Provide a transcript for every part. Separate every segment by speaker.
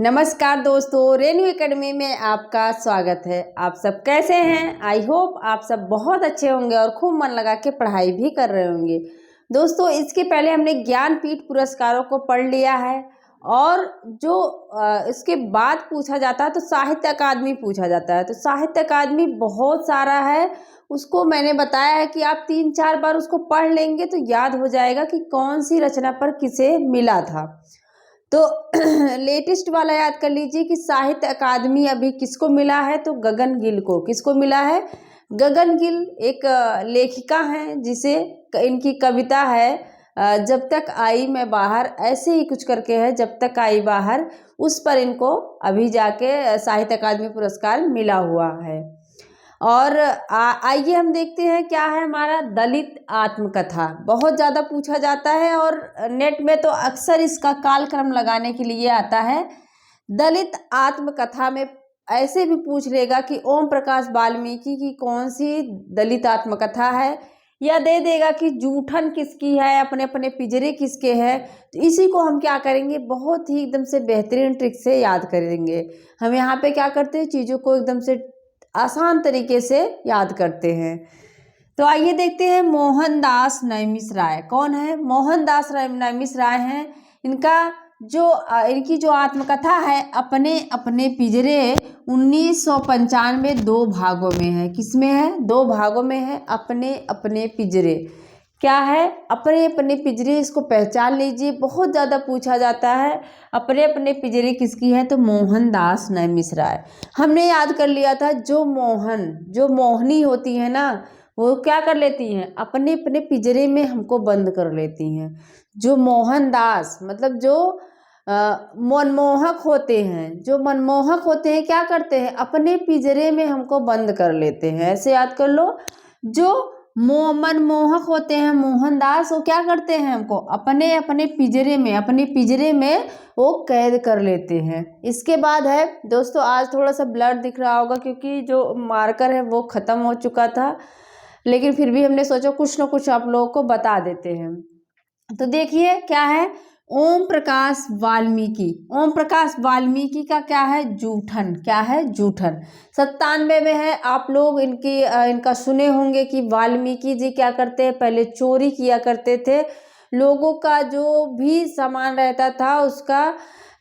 Speaker 1: नमस्कार दोस्तों, रेनू एकेडमी में आपका स्वागत है। आप सब कैसे हैं? आई होप आप सब बहुत अच्छे होंगे और खूब मन लगा के पढ़ाई भी कर रहे होंगे। दोस्तों, इसके पहले हमने ज्ञानपीठ पुरस्कारों को पढ़ लिया है और जो इसके बाद पूछा जाता है तो साहित्य अकादमी पूछा जाता है। तो साहित्य अकादमी बहुत सारा है, उसको मैंने बताया है कि आप 3-4 बार उसको पढ़ लेंगे तो याद हो जाएगा कि कौन सी रचना पर किसे मिला था। तो लेटेस्ट वाला याद कर लीजिए कि साहित्य अकादमी अभी किसको मिला है, तो गगन गिल को। किसको मिला है? गगन गिल एक लेखिका हैं जिसे इनकी कविता है जब तक आई मैं बाहर, ऐसे ही कुछ करके है, जब तक आई बाहर, उस पर इनको अभी जाके साहित्य अकादमी पुरस्कार मिला हुआ है। और आइए हम देखते हैं क्या है हमारा दलित आत्मकथा। बहुत ज़्यादा पूछा जाता है और नेट में तो अक्सर इसका कालक्रम लगाने के लिए आता है। दलित आत्मकथा में ऐसे भी पूछ लेगा कि ओम प्रकाश वाल्मीकि की कौन सी दलित आत्मकथा है, या दे देगा कि जूठन किसकी है, अपने अपने पिंजरे किसके हैं। तो इसी को हम क्या करेंगे, बहुत ही एकदम से बेहतरीन ट्रिक से याद करेंगे। हम यहाँ पे क्या करते हैं, चीज़ों को एकदम से आसान तरीके से याद करते हैं। तो आइए देखते हैं मोहनदास नैमिष कौन है। मोहनदास नैमिष हैं। इनकी जो आत्मकथा है अपने अपने पिंजरे 1995 2 भागों में है। किसमें है? 2 भागों में है। अपने अपने पिंजरे क्या है? अपने अपने पिंजरे। इसको पहचान लीजिए, बहुत ज़्यादा पूछा जाता है। अपने अपने पिंजरे किसकी है? तो मोहनदास नैमिष हमने याद कर लिया था। जो मोहनी होती है ना, वो क्या कर लेती हैं, अपने अपने पिंजरे में हमको बंद कर लेती हैं। जो मोहनदास मतलब जो मनमोहक होते हैं, क्या करते हैं, अपने पिंजरे में हमको बंद कर लेते हैं। ऐसे याद कर लो, जो मनमोहक होते हैं मोहनदास, वो क्या करते हैं, हमको अपने अपने पिंजरे में वो कैद कर लेते हैं। इसके बाद है दोस्तों, आज थोड़ा सा ब्लर दिख रहा होगा क्योंकि जो मार्कर है वो ख़त्म हो चुका था, लेकिन फिर भी हमने सोचा कुछ ना कुछ आप लोगों को बता देते हैं। तो देखिए क्या है, ओम प्रकाश वाल्मीकि का क्या है, जूठन। क्या है? जूठन। 97 में है। आप लोग इनका सुने होंगे कि वाल्मीकि जी क्या करते हैं, पहले चोरी किया करते थे। लोगों का जो भी सामान रहता था उसका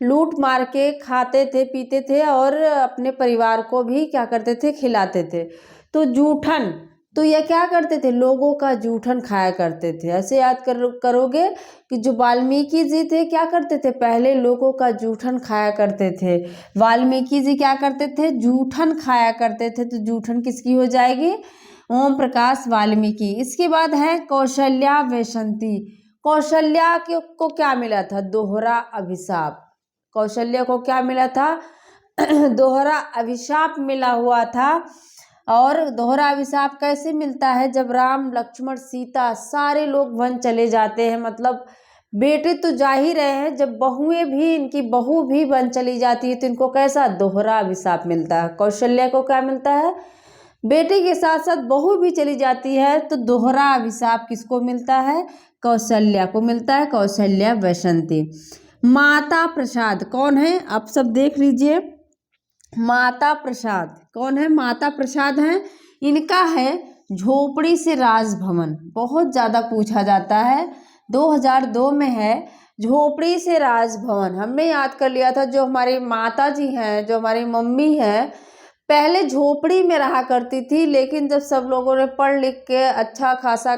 Speaker 1: लूट मार के खाते थे, पीते थे और अपने परिवार को भी क्या करते थे, खिलाते थे। तो जूठन, तो ये क्या करते थे, लोगों का जूठन खाया करते थे। ऐसे याद करोगे कि जो वाल्मीकि जी थे क्या करते थे, पहले लोगों का जूठन खाया करते थे। वाल्मीकि जी क्या करते थे, जूठन खाया करते थे। तो जूठन किसकी हो जाएगी? ओम प्रकाश वाल्मीकि। इसके बाद है कौशल्या वैशंती। कौशल्या को क्या मिला था? दोहरा अभिशाप। कौशल्या को क्या मिला था? दोहरा अभिशाप मिला हुआ था। और दोहरा अभिशाप कैसे मिलता है? जब राम लक्ष्मण सीता सारे लोग वन चले जाते हैं, मतलब बेटे तो जा ही रहे हैं, जब इनकी बहू भी वन चली जाती है तो इनको कैसा दोहरा अभिशाप मिलता है। कौशल्या को क्या मिलता है? बेटे के साथ साथ बहू भी चली जाती है तो दोहरा अभिशाप किसको मिलता है? कौशल्या को मिलता है। कौशल्या वैशंती। माता प्रसाद कौन है? आप सब देख लीजिए। माता प्रसाद कौन है? माता प्रसाद हैं। इनका है झोपड़ी से राजभवन। बहुत ज़्यादा पूछा जाता है। 2002 में है झोपड़ी से राजभवन। हमने याद कर लिया था, जो हमारी माता जी हैं, जो हमारी मम्मी हैं, पहले झोपड़ी में रहा करती थी, लेकिन जब सब लोगों ने पढ़ लिख के अच्छा खासा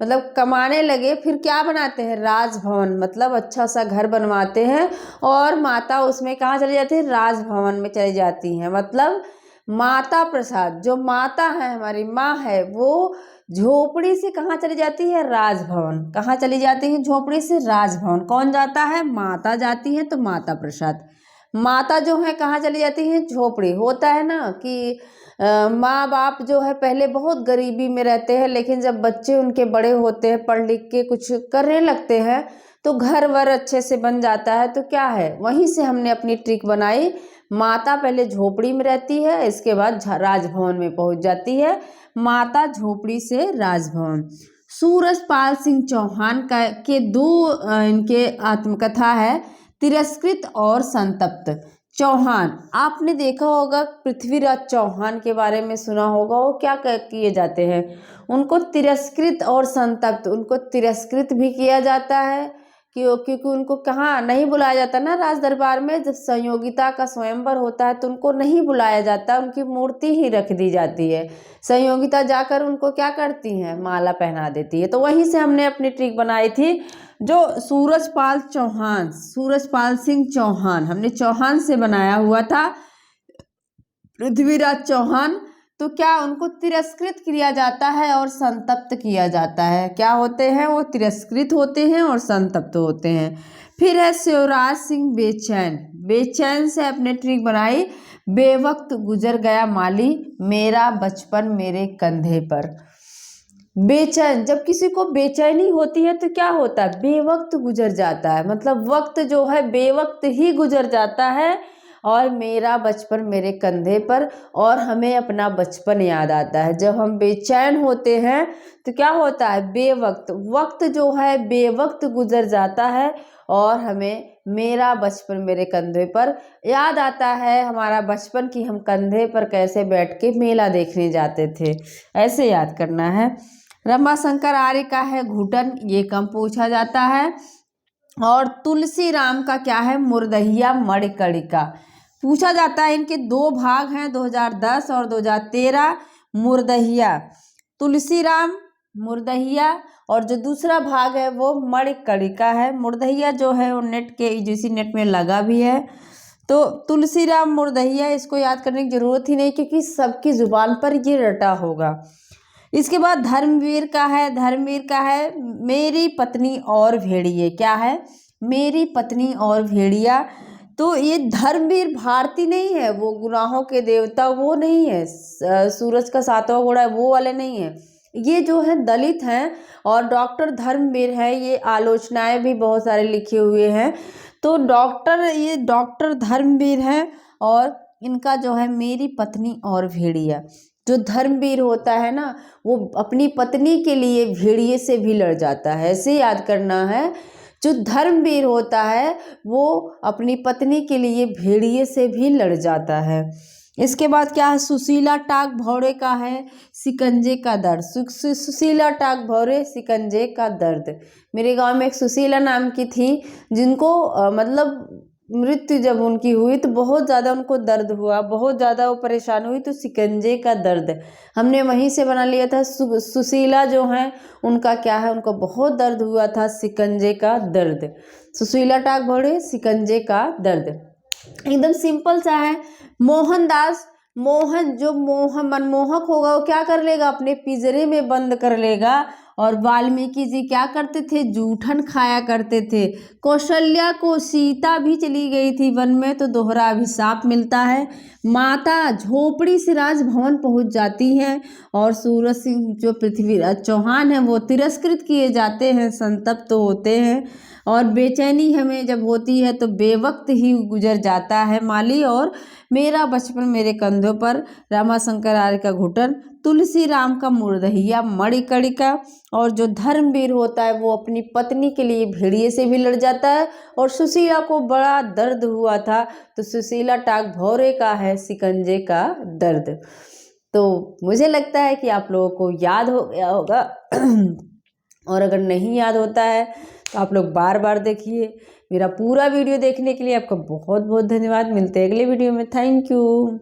Speaker 1: मतलब कमाने लगे, फिर क्या बनाते हैं, राजभवन, मतलब अच्छा सा घर बनवाते हैं और माता उसमें कहाँ चली जाती है, राजभवन में चली जाती हैं। मतलब माता प्रसाद जो माता है, हमारी माँ है, वो झोपड़ी से कहाँ चली जाती है, राजभवन। कहाँ चली जाती है? झोपड़ी से राजभवन। कौन जाता है? माता जाती है। तो माता प्रसाद। माता जो है कहाँ चली जाती है? झोपड़ी। होता है ना कि माँ बाप जो है पहले बहुत गरीबी में रहते हैं, लेकिन जब बच्चे उनके बड़े होते हैं, पढ़ लिख के कुछ करने लगते हैं, तो घर वर अच्छे से बन जाता है। तो क्या है, वहीं से हमने अपनी ट्रिक बनाई। माता पहले झोपड़ी में रहती है, इसके बाद राजभवन में पहुंच जाती है। माता झोपड़ी से राजभवन। सूरजपाल सिंह चौहान के 2 इनके आत्मकथा है। तिरस्कृत और संतप्त। चौहान, आपने देखा होगा पृथ्वीराज चौहान के बारे में सुना होगा। वो क्या किए जाते हैं, उनको तिरस्कृत और संतप्त, उनको तिरस्कृत भी किया जाता है क्योंकि उनको कहाँ नहीं बुलाया जाता ना, राज दरबार में जब संयोगिता का स्वयंवर होता है तो उनको नहीं बुलाया जाता, उनकी मूर्ति ही रख दी जाती है। संयोगिता जाकर उनको क्या करती हैं, माला पहना देती है। तो वहीं से हमने अपनी ट्रिक बनाई थी, जो सूरजपाल चौहान, सूरजपाल सिंह चौहान, हमने चौहान से बनाया हुआ था पृथ्वीराज चौहान। तो क्या उनको तिरस्कृत किया जाता है और संतप्त किया जाता है। क्या होते हैं वो, तिरस्कृत होते हैं और संतप्त होते हैं। फिर है शिवराज सिंह बेचैन, बेचैन से अपने ट्रिक बनाई, बेवक्त गुजर गया माली, मेरा बचपन मेरे कंधे पर। बेचैन, जब किसी को बेचैनी होती है तो क्या होता है, बेवक्त गुजर जाता है, मतलब वक्त जो है बेवक्त ही गुजर जाता है। और मेरा बचपन मेरे कंधे पर, और हमें अपना बचपन याद आता है। जब हम बेचैन होते हैं तो क्या होता है, बेवक्त, वक्त जो है बेवक्त गुजर जाता है और हमें मेरा बचपन मेरे कंधे पर याद आता है, हमारा बचपन की हम कंधे पर कैसे बैठ के मेला देखने जाते थे, ऐसे याद करना है। रमाशंकर आर्य का है घुटन, ये कम पूछा जाता है। और तुलसी राम का क्या है, मुर्दहिया मणिकर्णिका, पूछा जाता है। इनके दो भाग हैं, 2010 और 2013। मुर्दहिया, तुलसी राम मुर्दहिया, और जो दूसरा भाग है वो मणिकर्णिका है। मुर्दहिया जो है वो नेट के यूजीसी नेट में लगा भी है। तो तुलसी राम मुर्दहिया, इसको याद करने की जरूरत ही नहीं क्योंकि सबकी जुबान पर ये रटा होगा। इसके बाद धर्मवीर का है, धर्मवीर का है मेरी पत्नी और भेड़िए, क्या है, मेरी पत्नी और भेड़िया। तो ये धर्मवीर भारती नहीं है, वो गुनाहों के देवता वो नहीं है, सूरज का सातवां घोड़ा है वो वाले नहीं है, ये जो है दलित हैं। और डॉक्टर धर्मवीर है, ये आलोचनाएं भी बहुत सारे लिखे हुए हैं। तो ये डॉक्टर धर्मवीर है, और इनका जो है मेरी पत्नी और भेड़िया। जो धर्मवीर होता है ना, वो अपनी पत्नी के लिए भेड़िए से भी लड़ जाता है, ऐसे याद करना है। जो धर्मवीर होता है वो अपनी पत्नी के लिए भेड़िए से भी लड़ जाता है। इसके बाद क्या है, सुशीला टाक भौरे का है सिकंजे का दर्द। सुशीला टाक भौरे, सिकंजे का दर्द। मेरे गांव में एक सुशीला नाम की थी, जिनको मतलब मृत्यु जब उनकी हुई तो बहुत ज़्यादा उनको दर्द हुआ, बहुत ज़्यादा वो परेशान हुई, तो सिकंजे का दर्द हमने वहीं से बना लिया था। सुशीला जो हैं उनका क्या है, उनको बहुत दर्द हुआ था, सिकंजे का दर्द। सुशीला टाक भौरे, सिकंजे का दर्द, एकदम सिंपल सा है। मोहनदास, मोहन जो मनमोहक होगा वो क्या कर लेगा, अपने पिंजरे में बंद कर लेगा। और वाल्मीकि जी क्या करते थे, जूठन खाया करते थे। कौशल्या को सीता भी चली गई थी वन में तो दोहरा अभिशाप मिलता है। माता झोपड़ी से राजभवन पहुंच जाती हैं, और सूरज सिंह जो पृथ्वीराज चौहान हैं वो तिरस्कृत किए जाते हैं, संतप्त होते हैं। और बेचैनी हमें जब होती है तो बेवक्त ही गुजर जाता है माली, और मेरा बचपन मेरे कंधों पर, रमाशंकर आर्य का घुटन, तुलसी राम का मुर्दहिया मणिकर्णिका। और जो धर्मवीर होता है वो अपनी पत्नी के लिए भेड़िए से भी लड़ जाता है। और सुशीला को बड़ा दर्द हुआ था तो सुशीला टाक भौरे का है सिकंजे का दर्द। तो मुझे लगता है कि आप लोगों को याद हो गया होगा और अगर नहीं याद होता है तो आप लोग बार बार देखिए। मेरा पूरा वीडियो देखने के लिए आपका बहुत बहुत धन्यवाद। मिलते हैं अगले वीडियो में। Thank you.